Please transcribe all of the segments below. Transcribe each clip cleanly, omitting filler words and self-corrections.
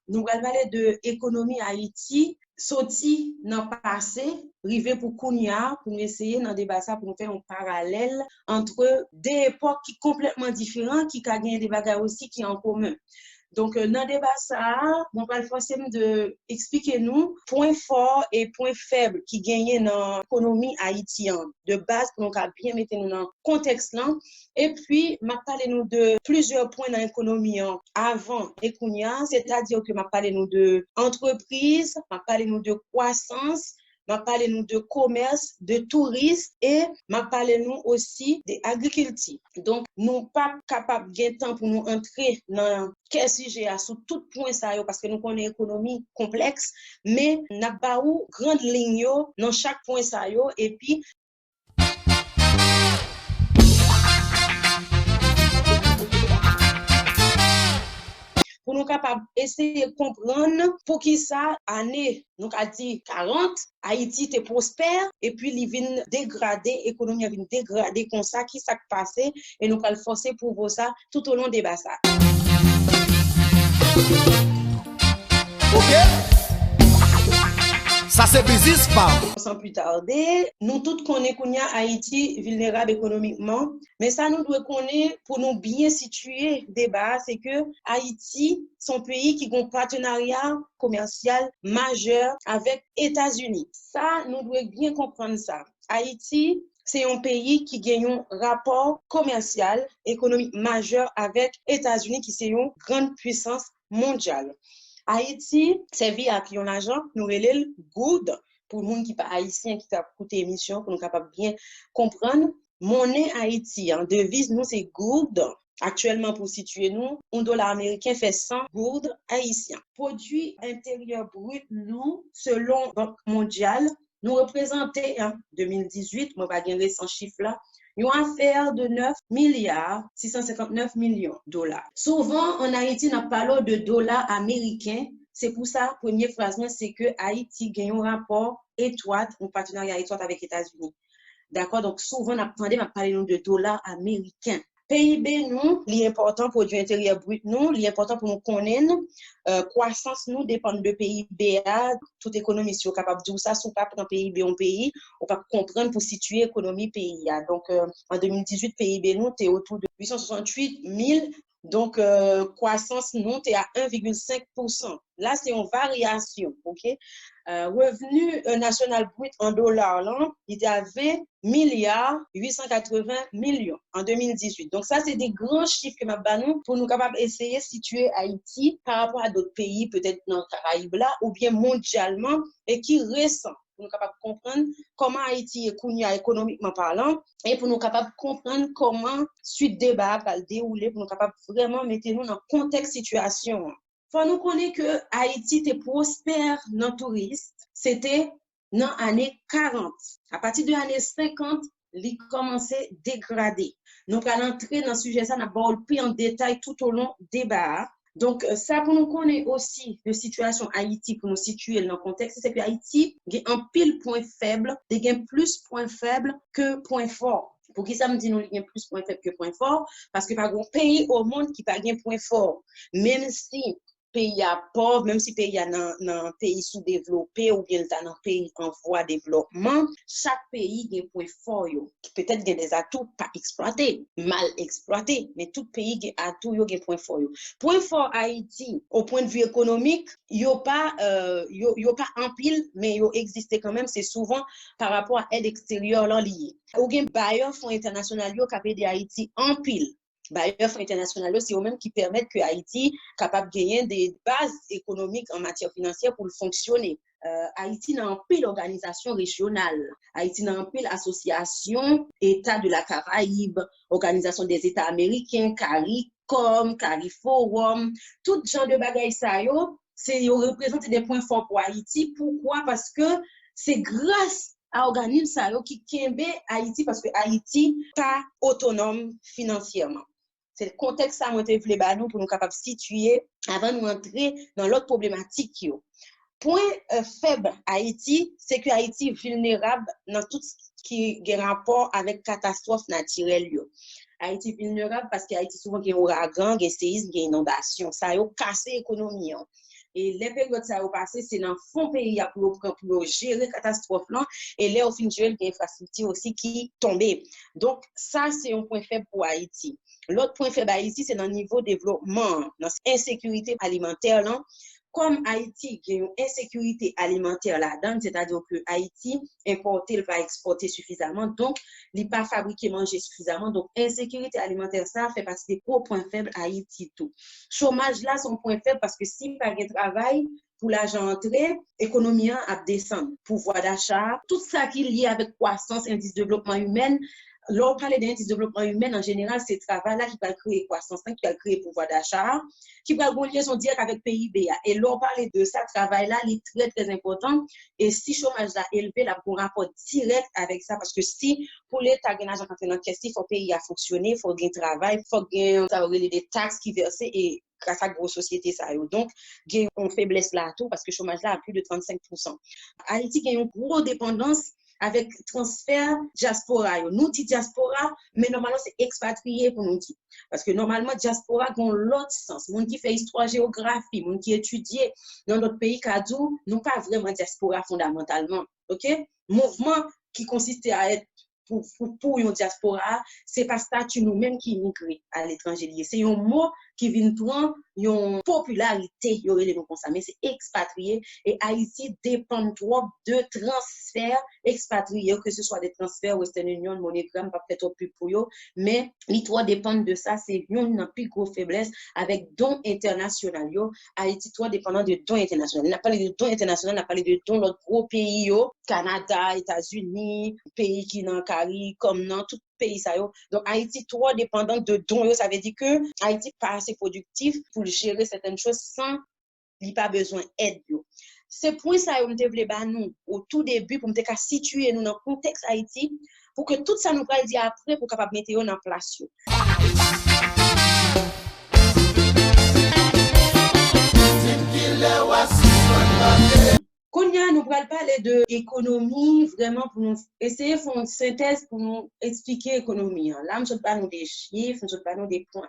nous allons parler de l'économie Haïti, sorti dans le passé, rivé pour Kounia, pour nous essayer dans le débat ça, pour nous faire un parallèle entre des époques qui sont complètement différentes, qui ont des bagages aussi qui sont en commun. Donc, dans le débat, ça, on va forcément de expliquer nous points forts et points faibles qui gagnent dans l'économie haïtienne de base pour nous bien mettre nous dans le contexte là. Et puis, je vais parler nous de plusieurs points dans l'économie avant et Kounia, c'est-à-dire que je vais parler nous de entreprise, je vais parler nous de croissance, m'a parlé nous de commerce, de tourisme et m'a parlé nous aussi d'agriculture. Donc, nous pas capables de temps pour nous entrer dans quel sujet sous tout point ça parce que nous connaissons l'économie complexe, mais n'a pas où grande ligne dans chaque point ça et puis pour nous capables essayer de comprendre pour qui ça année nous a dit 40 Haïti était prospère et puis il vient dégrader l'économie vient dégrader comme ça qui s'est passé et nous allons forcer pour voir ça tout au long des bassins. OK. Ça c'est business pas. Sans plus tarder, nous tous connaissons qu'on y a Haïti vulnérable économiquement, mais ça nous doit connaître pour nous bien situer débat, c'est que Haïti son pays qui a un partenariat commercial majeur avec États-Unis. Ça nous doit bien comprendre ça. Haïti c'est un pays qui gagne un rapport commercial économique majeur avec États-Unis qui c'est une grande puissance mondiale. Haïti, servi à un agent, nous relève good pour les gens qui sont haïtiens qui t'a écouté l'émission pour nous capables bien comprendre. Monnaie Haïti, en devise, nous c'est good. Actuellement, pour situer nous, $1 américain fait 100 gourdes haïtiens. Produit intérieur brut, nous, selon Banque mondiale, nous représentons en 2018, moi, je vais récent chiffre là, une affaire de 9 milliards 659 millions de dollars. Souvent, en Haïti, on parle de dollars américains. C'est pour ça, première phrase, c'est que Haïti gagne un rapport étroit, un partenariat étroit avec les États-Unis. D'accord? Donc, souvent, on a parlé de dollars américains. PIB, nous, l'important produit intérieur brut, nous, l'important pour nous connaître, croissance, nous, dépend de PIB, toute économie, si on est capable de dire ça, si on ne pas prendre PIB en pays, on va comprendre pour situer l'économie pays. Donc, en 2018, PIB, nous, c'est autour de 868 000. Donc, croissance, nous, c'est à 1,5%. Là, c'est une variation, OK? Revenu national brut en dollars, là, il était à 20 milliards 880 millions en 2018. Donc, ça, c'est des grands chiffres que nous pour nous capables d'essayer de situer Haïti par rapport à d'autres pays, peut-être dans les Caraïbes là, ou bien mondialement, et qui récent. Pour nous capables de comprendre comment Haïti est économiquement parlant et pour nous capables de comprendre comment suite débat va le dérouler pour nous capables vraiment mettre nous dans le contexte situation. Faut nous connaître que Haïti était prospère dans le tourisme, c'était dans les années 40. À partir de l'année 50, il commençait à dégrader. Nous allons entrer dans le sujet, ça n'a pas plus en détail tout au long du débat. Donc, ça pour nous connaître aussi de situation Haïti, pour nous situer dans le contexte, c'est que Haïti a un pile point faible, il y a plus point faible que point fort. Pour qui ça me dit nous il y a plus point faible que point fort? Parce que pas un pays au monde qui n'a pas un point fort. Même si pays à pauvre, même si pays dans un pays sous-développé ou bien dans un pays en voie de développement, chaque pays a un point fort. Peut-être qu'il y a des atouts pas exploités, mal exploités, mais tout pays a un atout, il y a un point fort. Point fort Haïti, au point de vue économique, il n'y a pas en pile, mais il existe quand même, c'est souvent par rapport à l'aide extérieure liée. Ou bien bailleurs fonds internationaux qui ont aidé Haïti en pile. Bailleurs internationaux, c'est eux-mêmes qui permettent que Haïti capable de gagner des bases économiques en matière financière pour fonctionner. Haïti n'a un pile organisation régionale. Haïti n'a un pile association État de la Caraïbe, organisation des États américains, CARICOM, CARIFORUM, tout genre de bagaille ça c'est représenter des points forts pour Haïti. Pourquoi? Parce que c'est grâce à organisme ça qui kembe Haïti parce que Haïti pas autonome financièrement. C'est le contexte ça moi te vle ba nous pour nous capable situer avant nous entrer dans l'autre problématique yo. Point faible Haïti, c'est que Haïti est vulnérable dans tout ce qui a rapport avec catastrophe naturelle yo. Haïti vulnérable parce que Haïti souvent il y a ouragan, il y a séisme, il y a inondation. Ça a cassé l'économie. Et les périodes ça a passé, c'est dans le fond pays pour gérer la catastrophe là. Et là, au fin de il y a des infrastructures aussi qui tombaient. Donc, ça, c'est un point faible pour Haïti. L'autre point faible Haïti, c'est dans le niveau développement, dans l'insécurité alimentaire là. Comme Haïti a une insécurité alimentaire là-dedans, c'est-à-dire que Haïti importe, il va exporter suffisamment, donc il ne pas fabriquer, manger suffisamment. Donc, insécurité alimentaire, ça fait partie des gros points faibles Haïti tout. Chômage là, son point faible parce que s'il n'y a pas de travail, pour l'argent entré, l'économie a descendu, pouvoir d'achat, tout ça qui est lié avec croissance, indice de développement humain. Lorsqu'on parle d'indice de développement humain, en général, c'est le travail-là qui va créer croissance, qui va créer pouvoir d'achat, qui va avoir une liaison directe avec le PIB. Et lorsqu'on parle de ça, le travail-là, il est très, très important. Et si le chômage est élevé, là, pour un rapport direct avec ça, parce que si pour l'État, il y a un agent dans il faut payer à fonctionner, il faut gagner travail, il faut gagner des taxes qui versent et grâce à la grosse société, ça. Donc, il y a une faiblesse là, tout, parce que le chômage là a plus de 35%. Haïti a une grosse dépendance avec transfert diaspora. Nous dit diaspora, mais normalement c'est expatrié pour nous dire. Parce que normalement diaspora dans l'autre sens. Moun qui fait histoire, géographie, moun qui étudie dans notre pays Kadou, nous pas vraiment diaspora fondamentalement. OK? Mouvement qui consiste à être pour une diaspora, c'est pas statut nous-mêmes qui immigrés à l'étranger. C'est un mot qui vient prendre une popularité, mais c'est expatrié. Et Haïti dépend trop de transferts expatriés, que ce soit des transferts Western Union, MoneyGram, pas peut-être plus pour eux, mais les trois dépendent de ça. C'est une plus grosse faiblesse avec dons internationaux. Haïti, toi, dépendant de dons internationaux. On a parlé de dons internationaux, on a parlé de dons d'autres gros pays, Canada, États-Unis, pays qui n'ont Cari, comme dans tout pays ça yo. Donc Haïti trop dépendant de dons, ça veut dire que Haïti pas assez productif pour gérer certaines choses sans il pas besoin d'aide yo. C'est pour ça on devait ba nous au tout début pour me situer nous dans le contexte Haïti pour que tout ça nous va dire après pour capable mettre en place. Konya, nous allons parler de l'économie, vraiment pour nous essayer de faire une synthèse pour nous expliquer l'économie. Là, je ne pas nous des chiffres, je ne pas nous des points.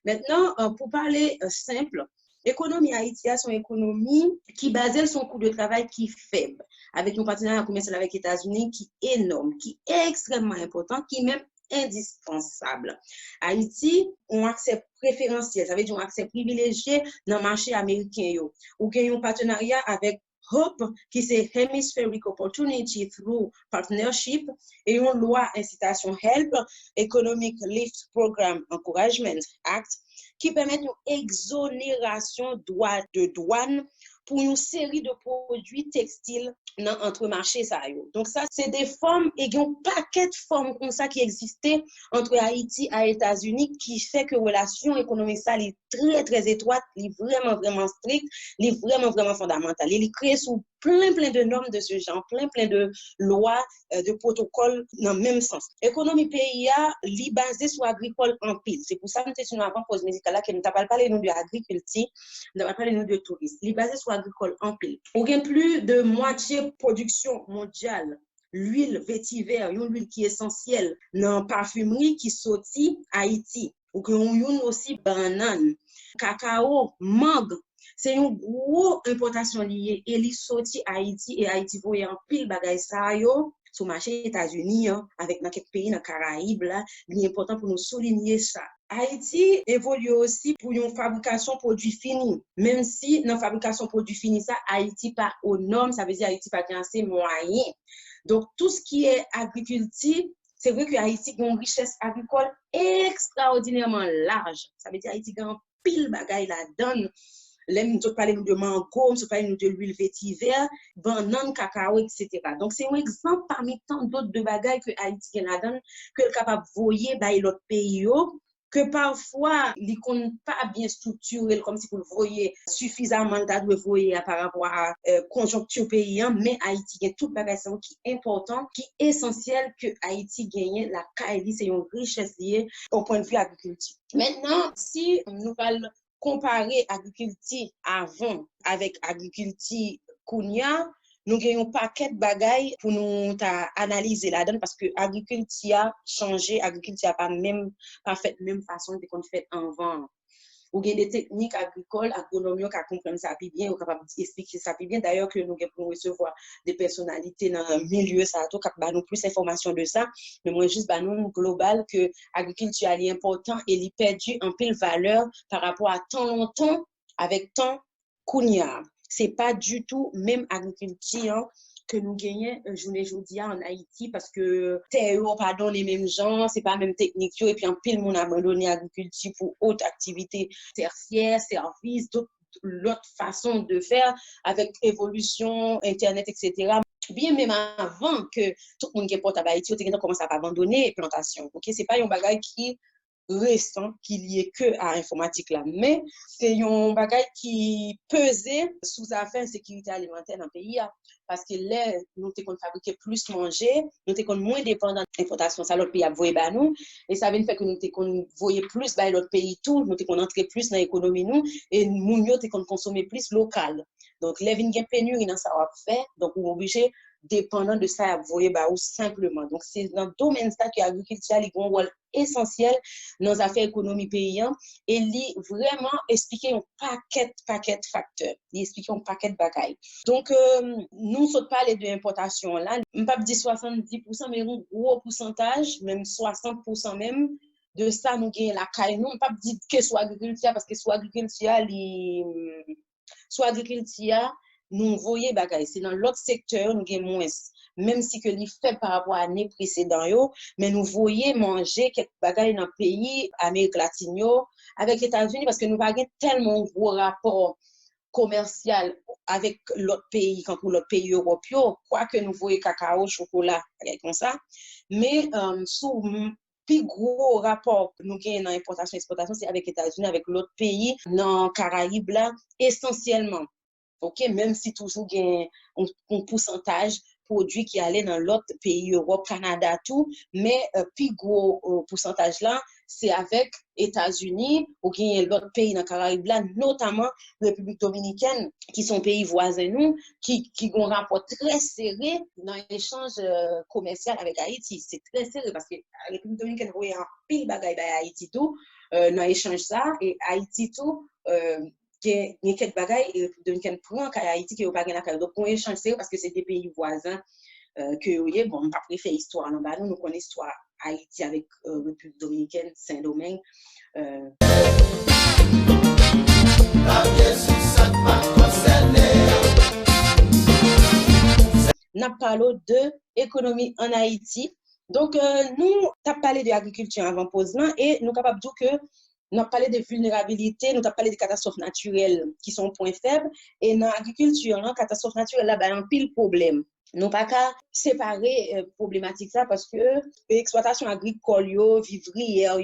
Maintenant, pour parler simple, l'économie haïtienne, c'est une économie qui base son coût de travail qui est faible, avec un partenariat commercial avec les États-Unis qui est énorme, qui est extrêmement important, qui est même indispensable. Haïti, on accès préférentiel, ça veut dire on accès privilégié dans le marché américain. Ou qu'il y a un partenariat avec HOPE, qui c'est Hemispheric Opportunity Through Partnership, et une loi incitation HELP, Economic Lift Program Encouragement Act, qui permet une exonération de douane pour une série de produits textiles dans entre marchés ça yo. Donc ça c'est des formes et un paquet de formes comme ça qui existaient entre Haïti et États-Unis qui fait que relation économique ça est très très étroite, est vraiment strict, est vraiment fondamentale. Il est créé sous plein de normes de ce genre, plein de lois, de protocoles dans le même sens. L'économie PIA est basée sur l'agricole en pile. C'est pour ça que nous avons pause musicale là que nous n'avons pas parlé nous de l'agriculture, nous n'avons pas parlé nous de tourisme. Il est basé sur l'agricole en pile. On gagne plus de moitié production mondiale. L'huile vétiver, une huile qui est essentielle dans la parfumerie qui sortit Haïti. Ou que on aussi banane, cacao, mangue. C'est une grosse importation liée et li sorti Haïti et Haïti voyait en pile bagay sa yo sur marché États-Unis avec dans quelques pays dans Caraïbes là, il est important pour nous souligner ça. Haïti évolue aussi pour une fabrication produits finis. Même si dans la fabrication produits finis ça Haïti pas aux normes, ça veut dire Haïti pas assez moyen. Donc tout ce qui est agriculture, c'est vrai que Haïti a une richesse agricole extraordinairement large. Ça veut dire Haïti a un pile bagay là-dedans. Là, nous parlons de mango, nous parlons de l'huile vétiver, banane, cacao, etc. Donc, c'est un exemple parmi tant d'autres de bagages que Haïti a là-dedans, que est capable de voyer dans l'autre pays, que parfois, ils ne sont pas bien structurés, comme si vous le voyez suffisamment de voyer par rapport à la conjoncture pays, mais Haïti a tout bagage qui est important, qui est essentiel que Haïti gagne. La CAIDI, c'est une richesse liée au point de vue agriculture. Maintenant, si nous parlons comparer agriculture avant avec agriculture Kounia, nous avons un paquet de bagailles pour nous analyser la donne parce que l'agriculture a changé, l'agriculture n'a pas fait la même façon qu'on fait avant. Ou bien des techniques agricoles, agronomies qui comprennent ça plus bien, ou capable d'expliquer ça plus bien. D'ailleurs, que nous pouvons recevoir des personnalités dans le milieu, ça qui nous plus d'informations de ça. Mais moi, juste, nous, global, que l'agriculture est important et il perdu en pile valeur par rapport à tant longtemps avec tant kounia. C'est pas du tout même agriculture que nous gagnons journée en Haïti parce que terre pas dans les mêmes gens, c'est pas la même technique et puis en pile mon abandonné l'agriculture pour autre activité tertiaire, services, l'autre façon de faire avec évolution internet etc. Bien même avant que tout le monde qui porte à Haïti, on commence à abandonner les plantations. OK, c'est pas un bagage qui récent qui lié que à informatique là, mais c'est un bagage qui pesait sous affaire sécurité alimentaire dans le pays parce que là nous t'es qu'on fabriquer plus manger, nous t'es qu'on moins dépendant d'importation ça l'autre pays a voyer ba nous et ça vient faire que nous t'es qu'on voyer plus ba l'autre pays tout, nous t'es qu'on entrer plus dans l'économie nous et moun yo t'es qu'on consommer plus local. Donc les vinn gen pénurie dans ça va faire donc on est obligé dépendant de ça, vous voyez, ou simplement. Donc, c'est dans le domaine ça que l'agriculture a un rôle essentiel dans les affaires économiques paysannes et il vraiment expliquer un paquet de facteurs. Il explique un paquet de bagailles. Donc, nous sommes parlé de l'importation là. Je ne peux pas dire 70%, mais un gros pourcentage, même 60% même, de ça, nous gagnons la caille. Nous ne peux pas dire que soit agriculture, parce que soit agriculture, nous voyons bagaille. C'est dans l'autre secteur, nous gagnons moins. Même si que les fait par rapport à l'année précédente, mais nous voyons manger quelques bagailles dans le pays, Amérique latine, avec les États-Unis, parce que nous n'avons pas tellement gros rapport commercial avec l'autre pays, quand pour l'autre pays européen, quoique nous voyons cacao, chocolat, comme ça. Mais sous plus gros rapport que nous avons dans l'importation et l'exportation, c'est avec les États-Unis, avec l'autre pays, dans les Caraïbes, là, essentiellement. OK, même si toujours il y a un pourcentage produits qui allaient dans l'autre pays, Europe, Canada, tout, mais plus gros pourcentage là, c'est avec États-Unis ou bien l'autre pays dans les Caraïbes là, notamment République dominicaine, qui sont pays voisins nous, qui ont un rapport très serré dans l'échange commercial avec Haïti. C'est très serré parce que la République dominicaine voyait un pile bagaille Haïti tout, dans l'échange ça, et Haïti tout, il y a quelques bagailles et Dominicaine prend Haïti qui est pas gagné donc on échange parce que c'est des pays voisins que oui bon pas préfère histoire non nous connaissons histoire Haïti avec République dominicaine Saint-Domingue n'a parlé de économie en Haïti donc nous t'as parlé de l'agriculture avant pause là et nous capable de dire que nous avons parlé de vulnérabilité, nous avons parlé de catastrophes naturelles qui sont point faible. Et dans l'agriculture, la catastrophe naturelle, là, il y a un pile problème. Nous n'avons pas qu'à séparer problématique ça parce que l'exploitation agricole, vivrière,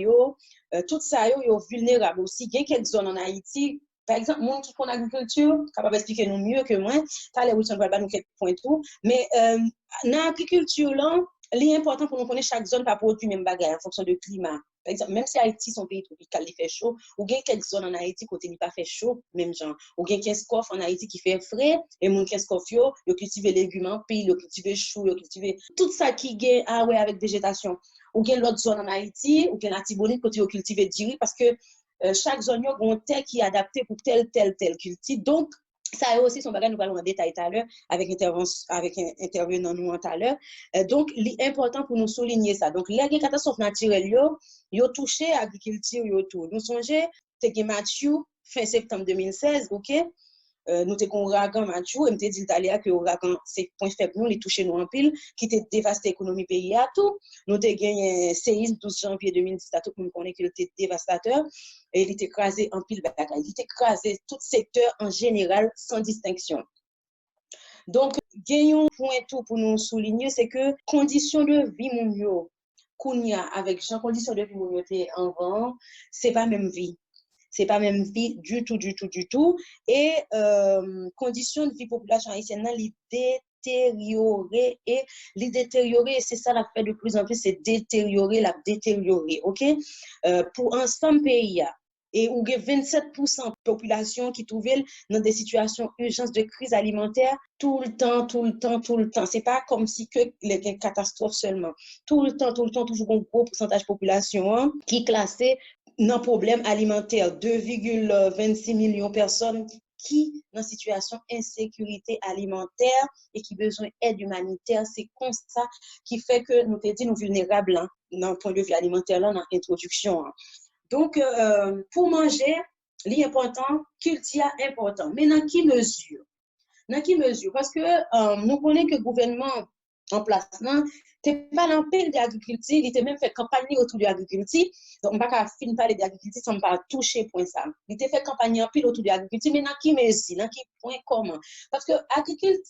tout ça, est vulnérable aussi. Il y a quelques zones en Haïti, par exemple, moi qui connais l'agriculture, capable d'expliquer nous mieux que moi, ça les Wilson va nous quelques points tout, mais dans l'agriculture là, l'important pour nous connaître chaque zone pas produire même bagarre en fonction du climat. Par exemple, même si Haïti son pays tropical il fait chaud, ou bien quelques zones en Haïti côté il pas fait chaud, même genre, ou bien 15 coffres en Haïti qui fait frais et mon 15 coffres yo cultive légumes en pays, yo cultive chou, yo cultive tout ça qui gagne avec végétation. Ou bien l'autre zone en Haïti, ou bien la Tibonite côté yo cultive diri parce que chaque zone yo gon terre qui est adaptée pour tel culture. Donc ça aussi son bagage nous allons en détail tout à l'heure avec intervenant nous tout à l'heure. Donc l'important pour nous souligner ça. Donc les catastrophes naturelles yo touché agriculture yo tout. Nous songez te Mathieu fin septembre 2016, OK? Nous avons un ouragan Mathieu, et nous avons dit que l'ouragan, c'est point faible, nous, il touché nous en pile, qui a dévasté l'économie pays à tout. Nous avons gagné un séisme 12 janvier 2010, tout le monde connaît qu'il était dévastateur, et il était écrasé en pile bataille. Il était écrasé tout secteur en général, sans distinction. Donc, gagnons point tout pour nous souligner, c'est que conditions de vie, mon yo, kounya avec Jean, conditions de vie, mon yo, avant, c'est pas même vie. C'est pas même vie du tout. Et conditions de vie population haïtienne, les détériorer et les détériorer, c'est ça la fait de plus en plus, c'est détériorer, OK? Pour ensemble pays, et où il y a 27% de population qui trouvent dans des situations d'urgence de crise alimentaire tout le temps, tout le temps, tout le temps. C'est pas comme si que les catastrophes seulement. Tout le temps, toujours un gros pourcentage de population hein, qui est classé dans problème alimentaire. 2,26 millions de personnes qui dans situation d'insécurité alimentaire et qui besoin d'aide humanitaire. C'est comme ça qui fait que nous te dit nous vulnérables hein, dans le point de vue alimentaire là, dans l'introduction. Hein. Donc, pour manger, l'important, culture important. Mais dans quelle mesure? Dans quelle mesure? Parce que nous connaissons que le gouvernement en place, c'est pas l'empêche de l'agriculture, il était même fait campagne autour de l'agriculture. Donc, on ne va pas finir parler d'agriculture sans pas toucher point ça. Il était fait campagne en pile autour de l'agriculture, mais dans quelle mesure? Dans quel point comment? Parce que l'agriculture,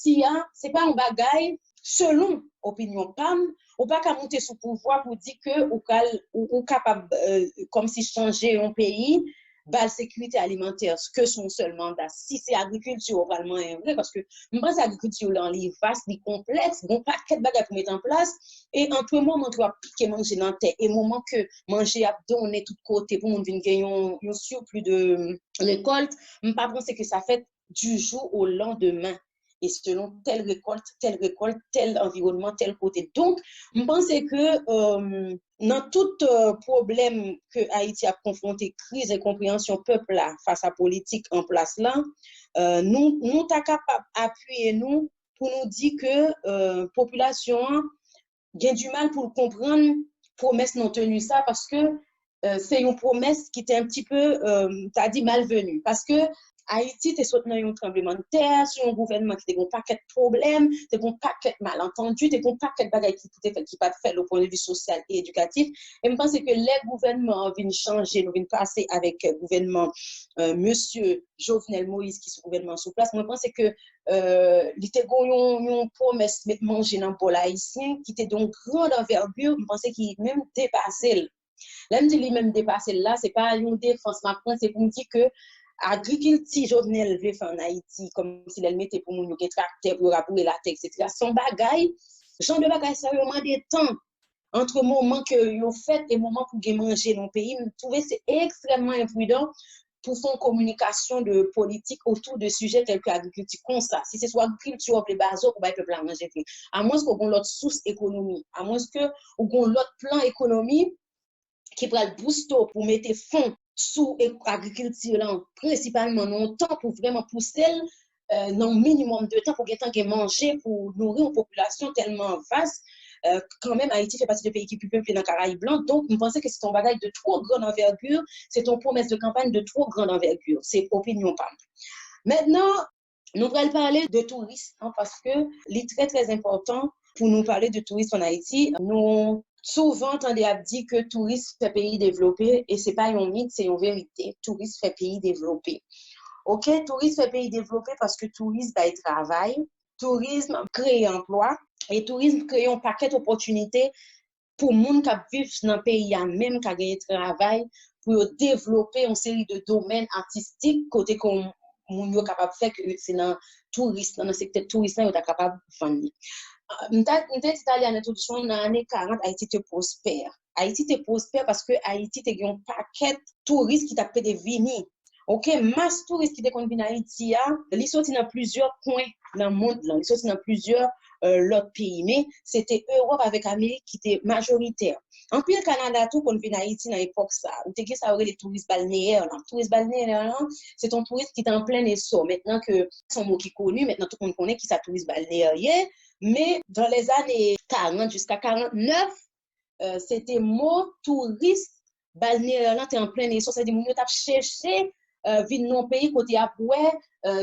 ce n'est pas un bagage selon opinion PAM, ou pas qu'à monter sous pouvoir pour dire que ou capable comme si changer un pays la sécurité alimentaire ce que son seul mandat si c'est agriculture vraiment vrai parce que je pense agriculture là est vaste est complexe bon paquet de bagages pour mettre en place et entre moment tu vas piquer manger dans terre et moment que manger a donné tout côté pour monde venir gagner un surplus de récolte je pas penser que ça fait du jour au lendemain et selon telle récolte, tel environnement, tel côté. Donc, je pense que dans tout problème que Haïti a confronté, crise et compréhension peuple là, face à la politique en place là, nous sommes capables d'appuyer nous pour nous dire que la population a du mal pour comprendre promesse non tenue ça parce que c'est une promesse qui était un petit peu, t'as dit, malvenue. Parce que Haïti, tu es soutenu un tremblement de terre, sur un gouvernement qui a un paquet de problèmes, tu as un paquet de malentendus, tu as un paquet de bagages qui ne pas faire au point de vue social et éducatif. Et je pense que les gouvernements viennent changer, nous viennent passer avec le gouvernement Monsieur Jovenel Moïse qui est le gouvernement sous place. Moi, je pense que il y a une promesse de manger dans le bol haïtien qui était d'une grande envergure, je pense qu'il même dépassé. Là, je dis même dépassé là, ce n'est pas une défense, c'est pour me dire que agriculture Jovenel veut faire en Haïti, comme si elle mettait pour nous des tracteurs pour rabourer la terre, etc. Son bagaille, genre de bagaille, ça vraiment des temps entre le moment que vous faites et le moment pour manger dans le pays. Je trouve que c'est extrêmement imprudent pour faire une communication de politique autour de sujets tels que l'agriculture comme ça. Si c'est soit agriculture ou les bases, on va être plein manger. À moins qu'on ait l'autre source économie, à moins qu'on ait l'autre plan économie qui prend le booster pour mettre fonds sous l'agriculture, principalement longtemps, pour vraiment pousser dans le minimum de temps pour que manger, pour nourrir une population tellement vaste. Quand même, Haïti fait partie des pays qui sont plus peuplés dans le Caraïbe blanc. Donc, je pensais que c'est un bagage de trop grande envergure, c'est une promesse de campagne de trop grande envergure. C'est opinion pas. Maintenant, nous allons parler de tourisme, parce que c'est très, très important pour nous parler de tourisme en Haïti. Nous souvent, on a dit que tourisme fait pays développé et ce n'est pas un mythe, c'est une vérité. Tourisme fait pays développé. OK, tourisme fait pays développé parce que tourisme va être travail, tourisme crée emploi et tourisme crée un paquet d'opportunités pour les gens qui vivent dans le pays, même qui ont gagné travail, pour développer une série de domaines artistiques, côté qu'on est capable de faire que c'est dans le tourisme, dans le secteur tourisme, on est capable de vendre. Je suis allé en introduction dans les années 40, Haïti était prospère. Haïti était prospère parce que Haïti était un paquet de touristes qui t'appellent des vignes. OK, masse touristes qui étaient venus en Haïti, ils sont dans plusieurs coins dans le monde, ils sont dans plusieurs autres pays, mais c'était Europe avec Amérique qui était majoritaire. En plus, le Canada, tout, qu'on vient en Haïti dans l'époque, ça, ou t'es ça aurait les touristes balnéaires. Les touristes balnéaires, c'est un touriste qui est en plein essor. Maintenant que son mot qui est connu, maintenant tout le monde connaît qui c'est touriste balnéaire. Mais dans les années 40 jusqu'à 49, c'était mot touriste balnéaire, là, t'es en plein essor. C'est-à-dire, nous avons cherché vin non pays côté après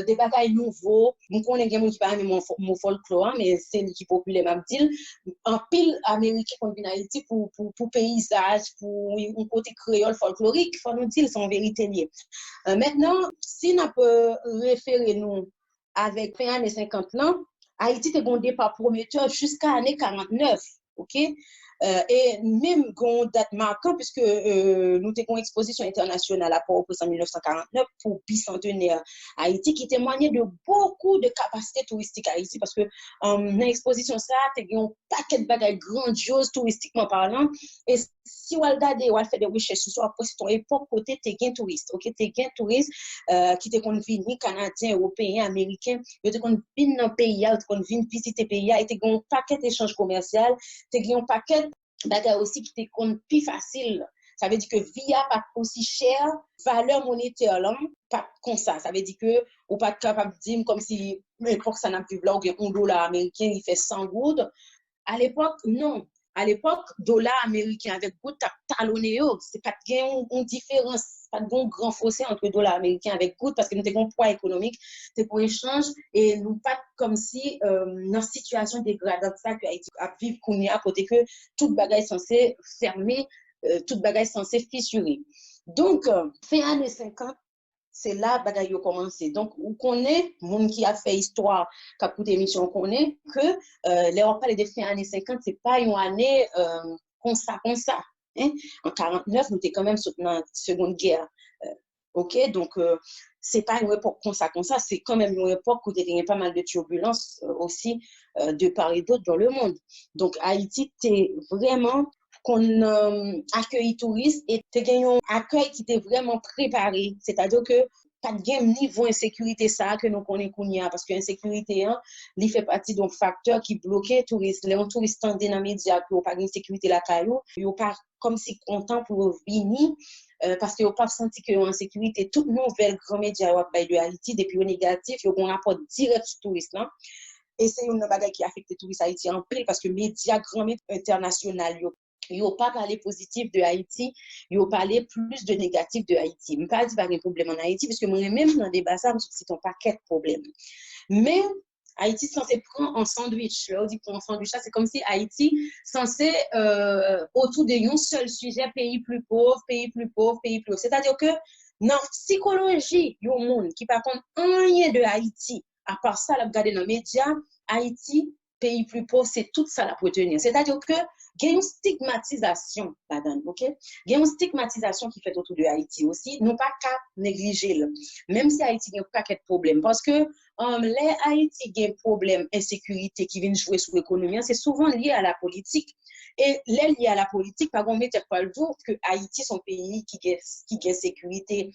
des bagailles nouveaux on connaît des gens qui parlent mon folklore mais c'est qui populaire m'a dit en pile américain qu'on vient Haïti pour paysage pour un côté créole folklorique faut nous dire sont vérité lié maintenant si on peut référer nous avec fin années 50 là Haïti était un départ prometteur jusqu'à année 49 OK Et même une date marquante, puisque nous avons une exposition internationale à Port-au-Prince en 1949 pour bicentenaire Haïti, qui témoignait de beaucoup de capacités touristiques à Haïti, parce que dans l'exposition, ça, il y a un paquet de bagages grandioses touristiquement parlant. Et si on regarde, on fait des recherches sur ça, après, c'est ton époque côté, tu es touriste, ok? Tu es touristes qui te venus, Canadiens, Européens, Américains, tu te venus dans le pays, tu te venus visiter le pays, et tu as un paquet d'échanges commerciaux, tu as un paquet de aussi qui te compte plus facile. Ça veut dire que via pas aussi cher, valeur monétaire là, pas comme ça. Ça veut dire que ou pas capable de dire comme si l'époque ça n'a plus là, ou bien $1 américain il fait 100 gouttes. À l'époque, non. À l'époque, dollar américain avec gouttes, talonné, c'est pas une différence, pas de grand fossé entre dollar américain avec gouttes parce que nous avons un poids économique, c'est pour échange et nous pas comme si dans situation dégradante ça que Haïti a vivre à côté que toute bagage censé fermer, toute bagage censé fissurer. Donc, fin années 50, c'est là que bagaille a commencé. Donc, on connaît, monde qui a fait histoire, qui a écouté l'émission, on connaît que les on parle de fin années 50, c'est pas une année comme ça. Hein? En 49, nous étions quand même dans la Seconde Guerre. OK? Donc, c'est pas une époque comme ça, c'est quand même une époque où il y a pas mal de turbulences aussi de part et d'autre dans le monde. Donc, Haïti, c'est vraiment qu'on accueille touristes et tu as un accueil qui était vraiment préparé. C'est-à-dire que pas de niveau d'insécurité ça que nous connaissons parce que l'insécurité, hein, il fait partie d'un facteur qui bloquait les touristes. Les touristes dans les médias qui n'ont pas de sécurité là, ils n'ont pas comme si content pour venir parce qu'ils n'ont pas senti qu'ils ont en sécurité. Toutes nouvelles grands médias de Haïti, depuis le négatif, ils ont un rapport direct sur les touristes. Là. Et c'est une bagaille qui affecte les touristes haïtiens en pile parce que les médias grands médias internationaux, ils n'ont pas parlé positif de Haïti, ils ont parlé plus de négatif de Haïti. Je ne pas dire qu'il y a un problème en Haïti, parce que moi-même, dans le débat, c'est un paquet de problèmes. Mais Haïti censé prendre un sandwich. Là, on dit prendre un sandwich, c'est comme si Haïti censé autour d'un seul sujet, pays plus pauvre, pays plus pauvre, pays plus pauvre. C'est-à-dire que dans la psychologie, il y a un monde qui ne parle rien de Haïti, à part ça, là, regarder dans les médias, Haïti, pays plus pauvre, c'est tout ça à retenir. C'est-à-dire que il y a une stigmatisation là-dedans, ok? Il y a une stigmatisation qui fait autour de Haïti aussi, non pas qu'à négliger, même si Haïti a un paquet de problèmes. Parce que les Haïti a un problème d'insécurité qui vient jouer sur l'économie, c'est souvent lié à la politique. Et les liés à la politique, par contre, mettre pas le jour que Haïti est un pays qui a sécurité,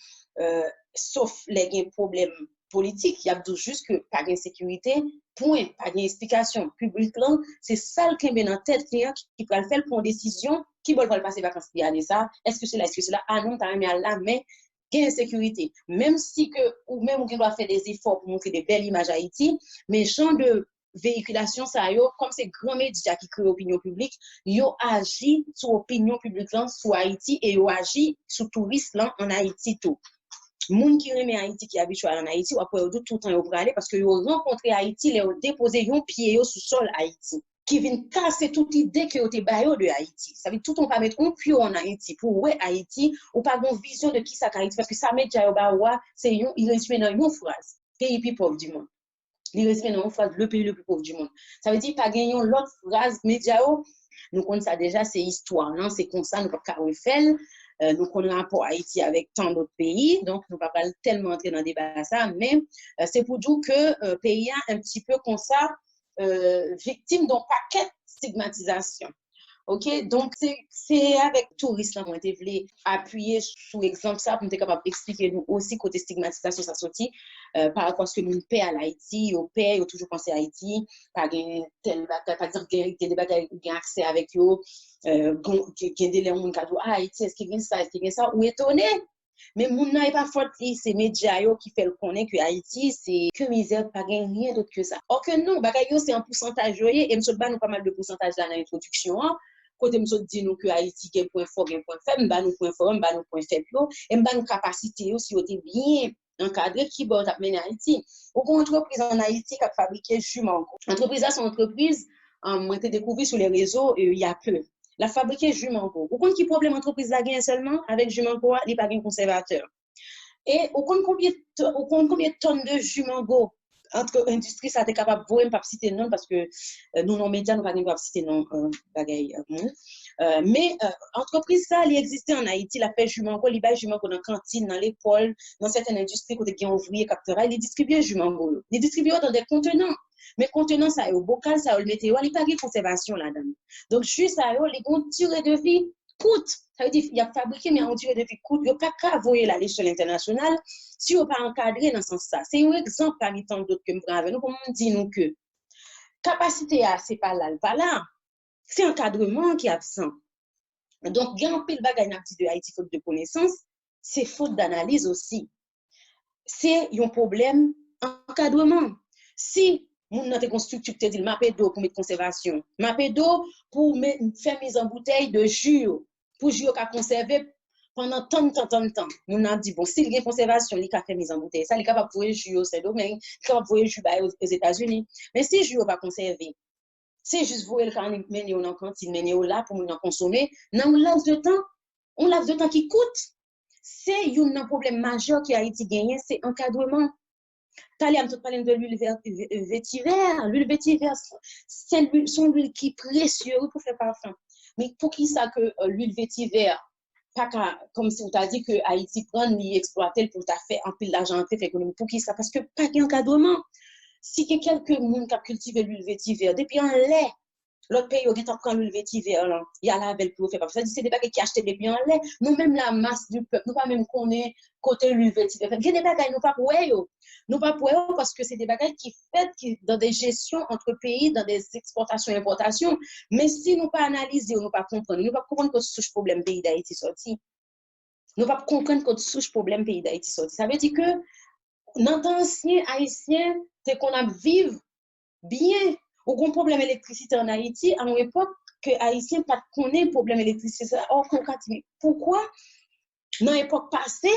sauf les problèmes politiques. Il y a juste que pas d'insécurité. Point, pas d'explication publique, c'est ça qui est dans la tête client qui peut le faire pour une décision, qui veut passer vacances pour aller ça, est-ce que c'est là, est-ce que c'est là, ah non, t'as mis à là, mais il y a une sécurité. Même si que, ou même on doit faire des efforts pour montrer des belles images à Haïti, mais champ de véhiculation, ça yo, comme c'est grand média qui crée l'opinion publique, yo agit sur l'opinion publique là, sur Haïti et yo agit sur touristes là en Haïti tout. Moun qui remet Haïti qui habitué en Haïti ou après tout le temps au aller parce que yo rencontré Haïti les déposé un pied sur sol Haïti qui vient casser toute idée que te bayo de Haïti. Ça veut tout on pas mettre un pied en Haïti pour ouais Haïti ou pas une vision de qui ça Haïti parce que ça met ja ba wa c'est il résumé dans une phrase pays plus pauvre du monde. Il résumé dans une phrase le pays le plus pauvre du monde. Ça veut dire pas gagner l'autre phrase média nous connaissons ça déjà c'est histoire non c'est comme ça nous pas refaire. Nous connaissons un rapport Haïti avec tant d'autres pays, donc nous ne pouvons pas tellement entrer dans le débat ça, mais c'est pour dire que le pays est un petit peu comme ça, victime d'un paquet de stigmatisation. OK? Donc, c'est avec touristes qu'on a été appuyer sur l'exemple ça pour nous être capable d'expliquer nous aussi côté stigmatisation ça sorti par rapport à ce que nous payons à Haïti, au pays, toujours pensé à Haïti, par exemple, des bagages qui ont accès avec eux, qui ont des gens qui ont Haïti, est-ce qu'il y a ça, ou étonné. Mais moun n'a pas fort c'est médias qui fait le connaître que Haïti c'est que misère pas rien d'autre que ça. Or que non, bagaille c'est un pourcentage et m'sot ba nous pas mal de pourcentage là dans l'introduction. Côté m'sot dit nous que Haïti a un point fort, un point faible, m'ba nous point fort, m'ba nous point faible et m'ba nous capacité aussi était bien encadré qui va mener Haïti. Aucune entreprise en Haïti qui a fabriqué jument. Entreprise là son entreprise moi été découvert sur les réseaux il y a peu. La fabriquer jument-go. Vous comprenez qui problème entreprise la gagne seulement avec jument-go, il pas gagne conservateur. Et vous comprenez combien de tonnes de jument-go entre industrie, ça t'es capable de voir, pas citer non, parce que nous, non médias, nous ne pouvons pas citer non, bagaille. Mais entreprise, ça, il existe en Haïti, la fait jument, il y a jument dans la cantine, dans l'école, dans certaines industries, côté qui ont ouvrier, capteur, il distribue jument, il distribue dans des contenants. Mais contenant ça, au bocal, ça, le météo, il n'y a pas de conservation là-dedans. Donc, juste ça, les bons durée de vie coûte. Ça veut dire qu'il y a fabriqué, mais en durée de vie coûte. Il n'y a pas qu'à voyer à l'échelle internationale si on n'est pas encadré dans ce sens-là. C'est un exemple parmi tant d'autres que nous avons. Nous, comme on dit, nous, que capacité à, c'est pas là, pas là. C'est encadrement qui est absent. Donc, il y a un peu de bagaille de Haïti, faute de connaissance, c'est faute d'analyse aussi. C'est un problème encadrement. Si moun nan te constructeur te dit mapé d'eau pour mettre conservation, mapé d'eau pour faire mise en bouteille de jus, pour jus qu'a conserver pendant tant de temps. Moun a dit bon, s'il y a conservation, il a fait mise en bouteille, ça il est capable de jus au domaine, il est capable de jus aux États-Unis. Mais si jus pas conservé, c'est juste vous le carnet mener dans cantine, mener là pour nous consommer, dans un laps de temps qui coûte. C'est un problème majeur qui a été gagné, c'est encadrement. Talé, tout parler de l'huile vétiver. L'huile vétiver, c'est son huile qui est précieuse pour faire parfum. Mais pour qui ça que l'huile vétiver, pas comme si on t'a dit que Haïti prend l'y exploiter pour t'a fait un peu d'argent en fait économique. Pour qui ça? Parce que pas d'encadrement. Si quelqu'un qui a cultivé l'huile vétiver, depuis un lait, l'autre pays, il a l'huile vétiver, il y a la belle pour faire parfum. Ça dit c'est des bagages qui achètent depuis un lait. Nous même la masse du peuple, nous pas même connaître côté l'huile vétiver. Il y a des bagages nous pas pour nous pas pour eux parce que c'est des bagages qui fait dans des gestions entre pays, dans des exportations et importations. Mais si nous pas analyser, nous pas comprendre, nous pas comprendre que souche problème pays d'Haïti sorti. Nous pas comprendre que souche problème pays d'Haïti sorti. Ça veut dire que dans l'ancien haïtien, c'est qu'on a vivre bien ou qu'on problème d'électricité en Haïti à une époque que haïtien pas connaît problème d'électricité. Or pourquoi dans l'époque passée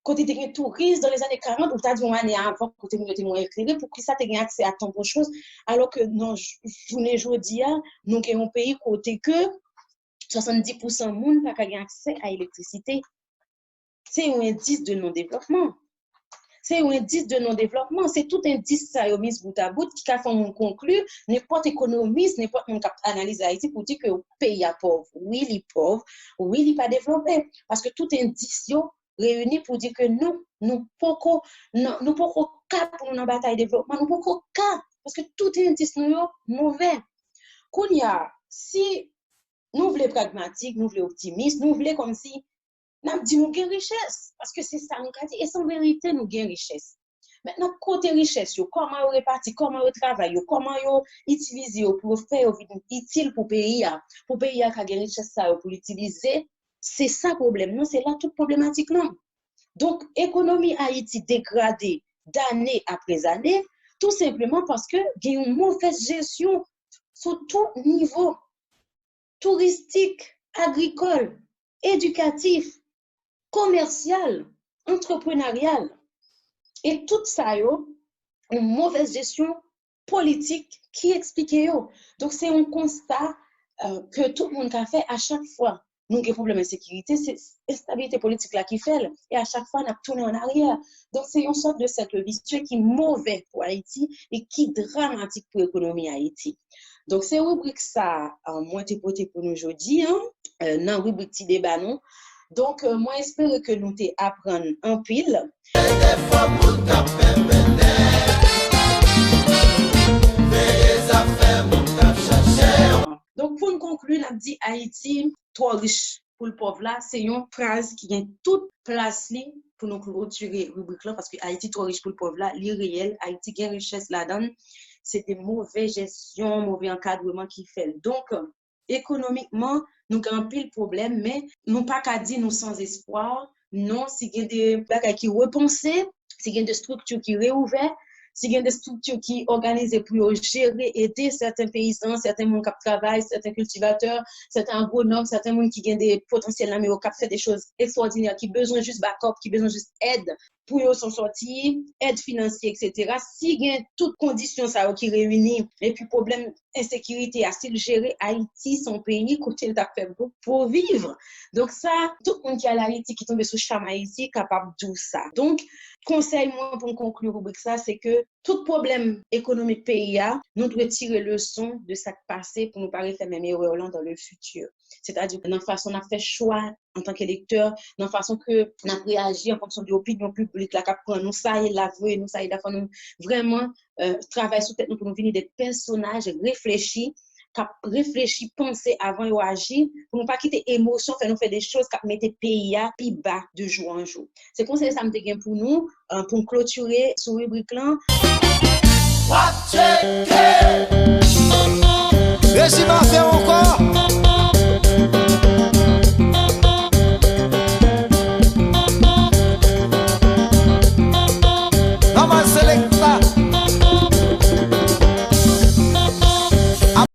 côté des touristes dans les années 40 ou t'as dit une année avant côté nous était moins éclairé pour que ça t'ait accès à tant de choses alors que non journée aujourd'hui nous avons un pays côté que 70% monde pas gain accès à l'électricité. C'est un indice de non-développement. C'est un indice de non-développement, c'est tout indice ça mis bout à bout qui a fait on conclure n'importe économiste, n'importe monde qui analyse Haïti pour dire que le pays est pauvre. Oui, il est pauvre, oui, il n'est pas développé parce que tout indice réunis pour dire que nous pouvons cap pour une bataille de développement, nous pouvons cap parce que tout indice nous mauvais. Qu'on y a, si nous voulons pragmatique, nous voulons optimiste, nous voulons comme si nous dit nous gain richesse parce que c'est ça nous dit et sans vérité nous gain richesse. Maintenant côté richesse, comment on répartit, comment on travaille, comment on utilise pour faire utile pour pays à qui a gain richesse ça pour l'utiliser. C'est ça le problème, non, c'est là toute problématique, non. Donc, économie Haïti dégradée d'année après année, tout simplement parce qu'il y a une mauvaise gestion sur tout niveau, touristique, agricole, éducatif, commercial, entrepreneurial. Et tout ça, une mauvaise gestion politique qui explique. Donc, c'est un constat que tout le monde a fait à chaque fois. Nous avons des problèmes de sécurité, c'est l'instabilité politique là qui fait, et à chaque fois, on a tourné en arrière. Donc, c'est une sorte de cercle vicieux qui est mauvais pour Haïti et qui est dramatique pour l'économie Haïti. Donc, c'est rubrique ça, moi, t'ai porté pour nous aujourd'hui, dans la rubrique petit débat, non? Donc, moi, j'espère que nous t'apprendre en pile. Donc, pour nous conclure, on a dit Haïti, trop riche pour le pauvre là, c'est une phrase qui vient toute place pour nous clôturer rubrique là, parce que Haïti, trop riche pour le pauvre là, l'irréel, Haïti, gain richesse là-dedans, c'est des mauvaises gestions, mauvais encadrement qui fait. Donc, économiquement, nous avons un pile problème, mais nous pas qu'à dire nous sans espoir. Non, si il y a des bagages qui repensent, si il y a des structures qui réouvertes, s'il y a des structures qui organisent pour gérer, aider certains paysans, certains gens qui travaillent, certains cultivateurs, certains agronomes, certains gens qui ont des potentiels là, mais qui fait des choses extraordinaires, qui ont besoin juste backup, qui ont besoin juste aide pour s'en sortir, aide financière, etc. S'il y a toutes conditions ça qui réunissent, et puis problème insécurité, à s'il gérer Haïti, son pays, côté le fait pour vivre. Donc ça, tout le monde qui a l'Haïti, qui tombe sous charme Haïti, capable de tout ça. Donc, conseil moi pour conclure rubrique ça, c'est que tout problème économique pays a, nous devons tirer leçon de ça qui passé pour nous pas faire même erreur dans le futur. C'est-à-dire que dans la façon on a fait choix en tant qu'électeur, dans la façon que on a réagi en fonction de l'opinion publique, là, qui prend nous ça et la vraie, nous ça et la faut nous vraiment travailler sur tête nous pour nous venir des personnages réfléchis, qui réfléchir, penser avant de agir, pour ne pas quitter émotion, faire nous faire des choses qui mettent pays à plus bas de jour en jour. C'est comme ça que ça me dégaine pour nous, pour clôturer sur rubrique là. Régime à faire encore.